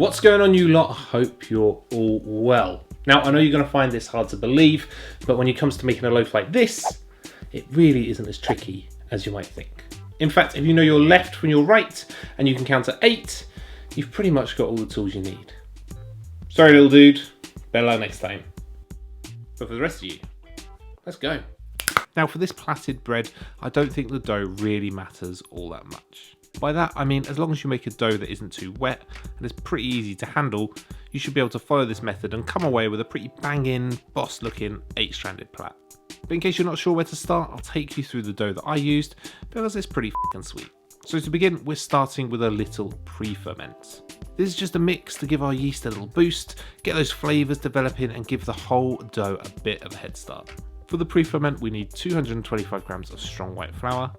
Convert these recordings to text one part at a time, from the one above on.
What's going on, you lot? I hope you're all well. Now, I know you're going to find this hard to believe, but when it comes to making a loaf like this, it really isn't as tricky as you might think. In fact, if you know your left from your right and you can count to 8, you've pretty much got all the tools you need. Sorry, little dude. Better luck next time. But for the rest of you, let's go. Now, for this plaited bread, I don't think the dough really matters all that much. By that, I mean as long as you make a dough that isn't too wet and is pretty easy to handle, you should be able to follow this method and come away with a pretty banging, boss-looking 8-stranded plait. But in case you're not sure where to start, I'll take you through the dough that I used because it's pretty f***ing sweet. So to begin, we're starting with a little pre-ferment. This is just a mix to give our yeast a little boost, get those flavours developing and give the whole dough a bit of a head start. For the pre-ferment, we need 225 grams of strong white flour,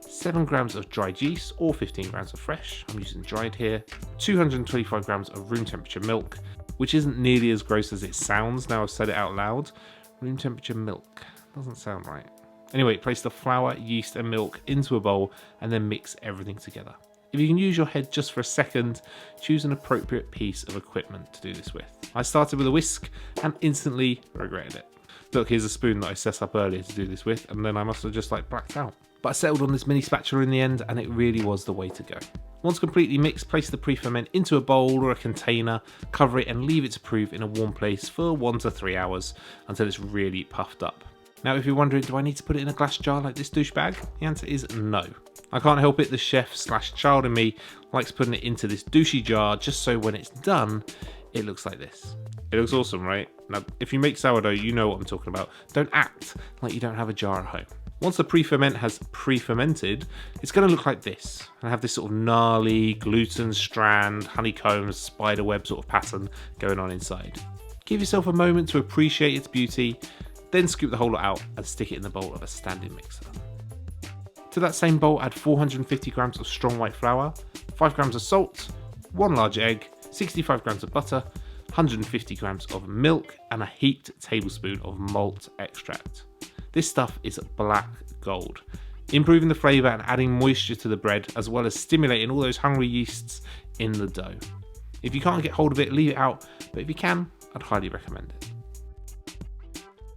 7 grams of dried yeast or 15 grams of fresh, I'm using dried here, 225 grams of room temperature milk, which isn't nearly as gross as it sounds now I've said it out loud. Room temperature milk, doesn't sound right. Anyway, place the flour, yeast and milk into a bowl and then mix everything together. If you can use your head just for a second, choose an appropriate piece of equipment to do this with. I started with a whisk and instantly regretted it. Look, here's a spoon that I set up earlier to do this with, and then I must have just blacked out. But I settled on this mini spatula in the end, and it really was the way to go. Once completely mixed, place the pre-ferment into a bowl or a container, cover it and leave it to prove in a warm place for 1 to 3 hours until it's really puffed up. Now, if you're wondering, do I need to put it in a glass jar like this douchebag? The answer is no. I can't help it, the chef/child in me likes putting it into this douchey jar just so when it's done, it looks like this. It looks awesome, right? Now, if you make sourdough, you know what I'm talking about. Don't act like you don't have a jar at home. Once the pre-ferment has pre-fermented, it's going to look like this and have this sort of gnarly gluten strand, honeycomb, spiderweb sort of pattern going on inside. Give yourself a moment to appreciate its beauty, then scoop the whole lot out and stick it in the bowl of a standing mixer. To that same bowl, add 450 grams of strong white flour, 5 grams of salt, 1 large egg, 65 grams of butter, 150 grams of milk and a heaped tablespoon of malt extract. This stuff is black gold, improving the flavour and adding moisture to the bread as well as stimulating all those hungry yeasts in the dough. If you can't get hold of it, leave it out, but if you can, I'd highly recommend it.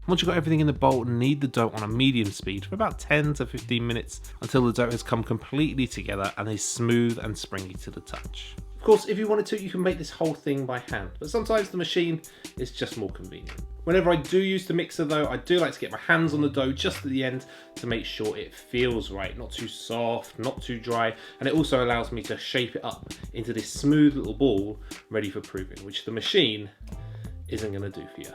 Once you've got everything in the bowl, knead the dough on a medium speed for about 10 to 15 minutes until the dough has come completely together and is smooth and springy to the touch. Of course, if you wanted to, you can make this whole thing by hand, but sometimes the machine is just more convenient. Whenever I do use the mixer though, I do like to get my hands on the dough just at the end to make sure it feels right, not too soft, not too dry, and it also allows me to shape it up into this smooth little ball ready for proving, which the machine isn't going to do for you.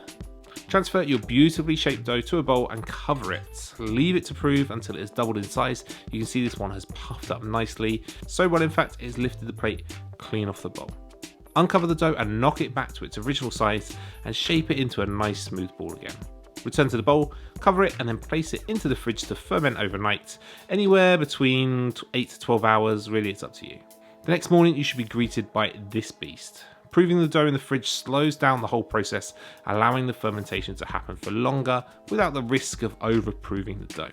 Transfer your beautifully shaped dough to a bowl and cover it. Leave it to prove until it has doubled in size. You can see this one has puffed up nicely, so well in fact it's lifted the plate clean off the bowl. Uncover the dough and knock it back to its original size and shape it into a nice smooth ball again. Return to the bowl, cover it and then place it into the fridge to ferment overnight, anywhere between 8 to 12 hours, really it's up to you. The next morning you should be greeted by this beast. Proving the dough in the fridge slows down the whole process, allowing the fermentation to happen for longer without the risk of over-proving the dough.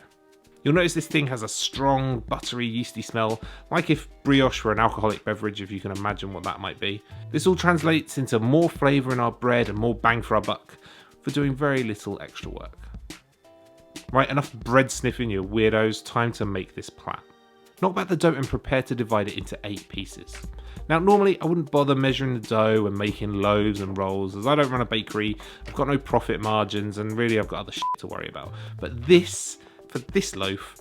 You'll notice this thing has a strong, buttery, yeasty smell, like if brioche were an alcoholic beverage, if you can imagine what that might be. This all translates into more flavour in our bread and more bang for our buck for doing very little extra work. Right, enough bread sniffing, you weirdos, time to make this plait. Knock back the dough and prepare to divide it into 8 pieces. Now, normally I wouldn't bother measuring the dough and making loaves and rolls as I don't run a bakery, I've got no profit margins and really I've got other shit to worry about. But for this loaf,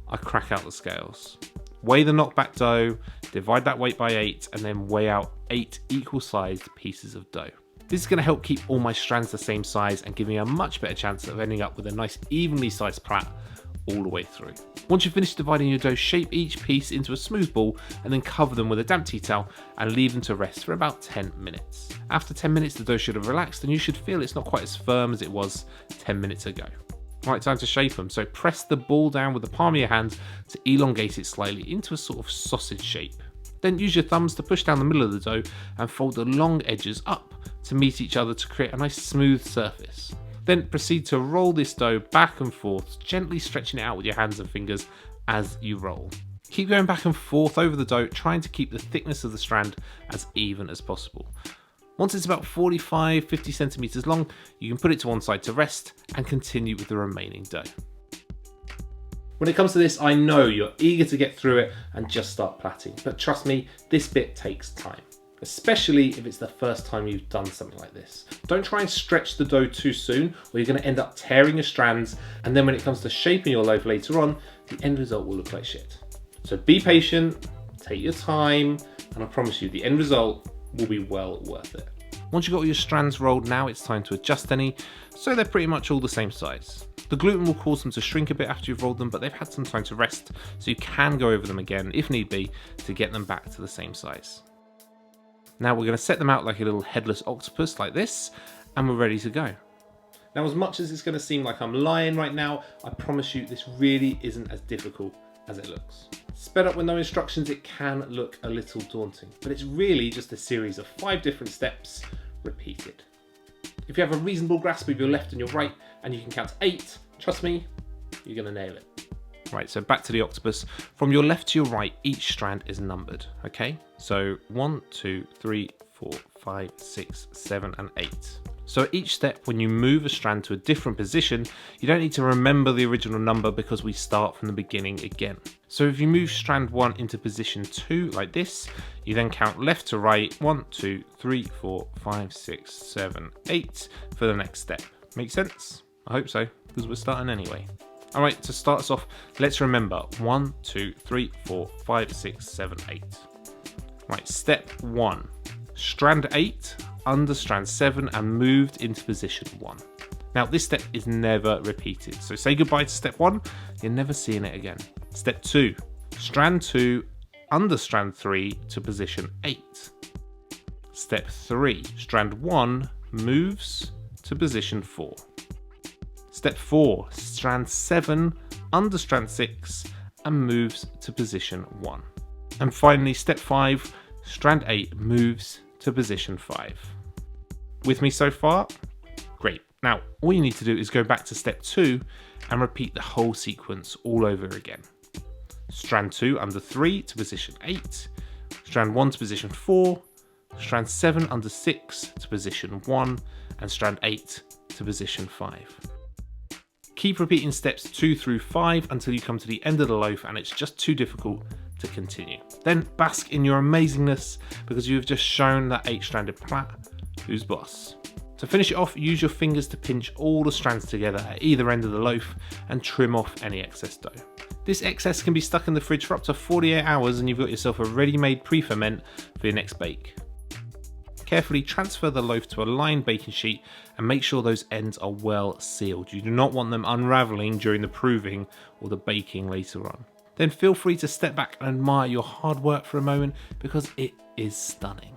I crack out the scales. Weigh the knockback dough, divide that weight by 8 and then weigh out 8 equal sized pieces of dough. This is going to help keep all my strands the same size and give me a much better chance of ending up with a nice evenly sized plait all the way through. Once you've finished dividing your dough, shape each piece into a smooth ball and then cover them with a damp tea towel and leave them to rest for about 10 minutes. After 10 minutes the dough should have relaxed and you should feel it's not quite as firm as it was 10 minutes ago. Right, time to shape them, so press the ball down with the palm of your hand to elongate it slightly into a sort of sausage shape. Then use your thumbs to push down the middle of the dough and fold the long edges up to meet each other to create a nice smooth surface. Then proceed to roll this dough back and forth, gently stretching it out with your hands and fingers as you roll. Keep going back and forth over the dough, trying to keep the thickness of the strand as even as possible. Once it's about 45-50 centimeters long, you can put it to one side to rest and continue with the remaining dough. When it comes to this, I know you're eager to get through it and just start plaiting, but trust me, this bit takes time, especially if it's the first time you've done something like this. Don't try and stretch the dough too soon, or you're going to end up tearing your strands, and then when it comes to shaping your loaf later on, the end result will look like shit. So be patient, take your time, and I promise you the end result will be well worth it. Once you've got all your strands rolled, now it's time to adjust any, so they're pretty much all the same size. The gluten will cause them to shrink a bit after you've rolled them, but they've had some time to rest, so you can go over them again if need be to get them back to the same size. Now we're going to set them out like a little headless octopus like this, and we're ready to go. Now, as much as it's going to seem like I'm lying right now, I promise you this really isn't as difficult as it looks. Sped up with no instructions, it can look a little daunting, but it's really just a series of 5 different steps repeated. If you have a reasonable grasp of your left and your right, and you can count to 8, trust me, you're going to nail it. Right, so back to the octopus. From your left to your right, each strand is numbered, okay? So 1, 2, 3, 4, 5, 6, 7, and 8. So at each step, when you move a strand to a different position, you don't need to remember the original number because we start from the beginning again. So if you move strand 1 into position 2 like this, you then count left to right, 1, 2, 3, 4, 5, 6, 7, 8 for the next step. Make sense? I hope so, because we're starting anyway. All right, to start us off, let's remember 1, 2, 3, 4, 5, 6, 7, 8. Right, step 1, strand 8 under strand 7 and moved into position 1. Now this step is never repeated, so say goodbye to step 1, you're never seeing it again. Step 2, strand 2 under strand 3 to position 8. Step 3, strand 1 moves to position 4. Step 4, strand 7 under strand 6 and moves to position 1. And finally, step 5, strand 8 moves to position 5. With me so far? Great. Now, all you need to do is go back to step 2 and repeat the whole sequence all over again. Strand 2 under 3 to position 8, strand 1 to position 4, strand 7 under 6 to position 1, and strand 8 to position 5. Keep repeating steps 2 through 5 until you come to the end of the loaf and it's just too difficult to continue. Then bask in your amazingness because you have just shown that 8-stranded plait who's boss. To finish it off, use your fingers to pinch all the strands together at either end of the loaf and trim off any excess dough. This excess can be stuck in the fridge for up to 48 hours and you've got yourself a ready-made pre-ferment for your next bake. Carefully transfer the loaf to a lined baking sheet and make sure those ends are well sealed. You do not want them unraveling during the proving or the baking later on. Then feel free to step back and admire your hard work for a moment because it is stunning.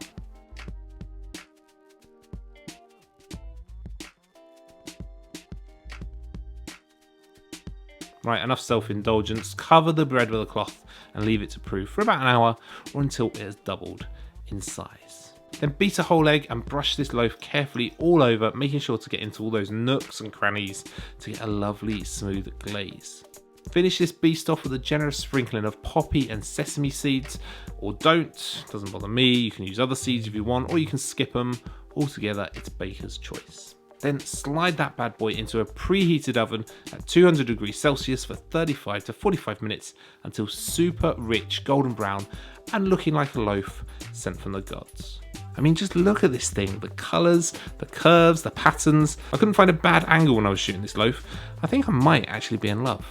Right, enough self-indulgence. Cover the bread with a cloth and leave it to prove for about an hour or until it has doubled in size. Then beat a whole egg and brush this loaf carefully all over, making sure to get into all those nooks and crannies to get a lovely smooth glaze. Finish this beast off with a generous sprinkling of poppy and sesame seeds, or don't, doesn't bother me, you can use other seeds if you want, or you can skip them. Altogether, it's baker's choice. Then slide that bad boy into a preheated oven at 200 degrees Celsius for 35 to 45 minutes until super rich golden brown and looking like a loaf sent from the gods. I mean, just look at this thing, the colours, the curves, the patterns. I couldn't find a bad angle when I was shooting this loaf. I think I might actually be in love.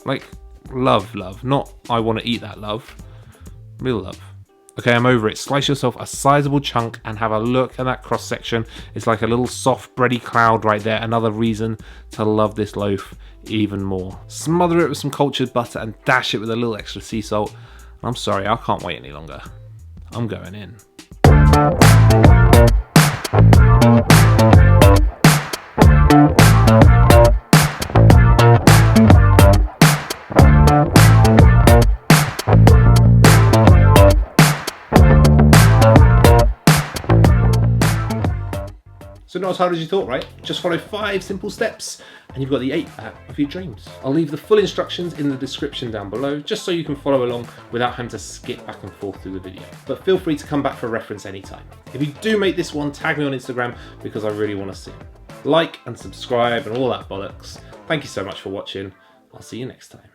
Like, love, not I want to eat that love, real love. Okay, I'm over it. Slice yourself a sizable chunk and have a look at that cross section. It's like a little soft bready cloud right there. Another reason to love this loaf even more. Smother it with some cultured butter and dash it with a little extra sea salt. I'm sorry, I can't wait any longer. I'm going in. So not as hard as you thought, right? Just follow 5 simple steps and you've got the 8 pack of your dreams. I'll leave the full instructions in the description down below, just so you can follow along without having to skip back and forth through the video. But feel free to come back for reference anytime. If you do make this one, tag me on Instagram because I really want to see it. Like and subscribe and all that bollocks. Thank you so much for watching. I'll see you next time.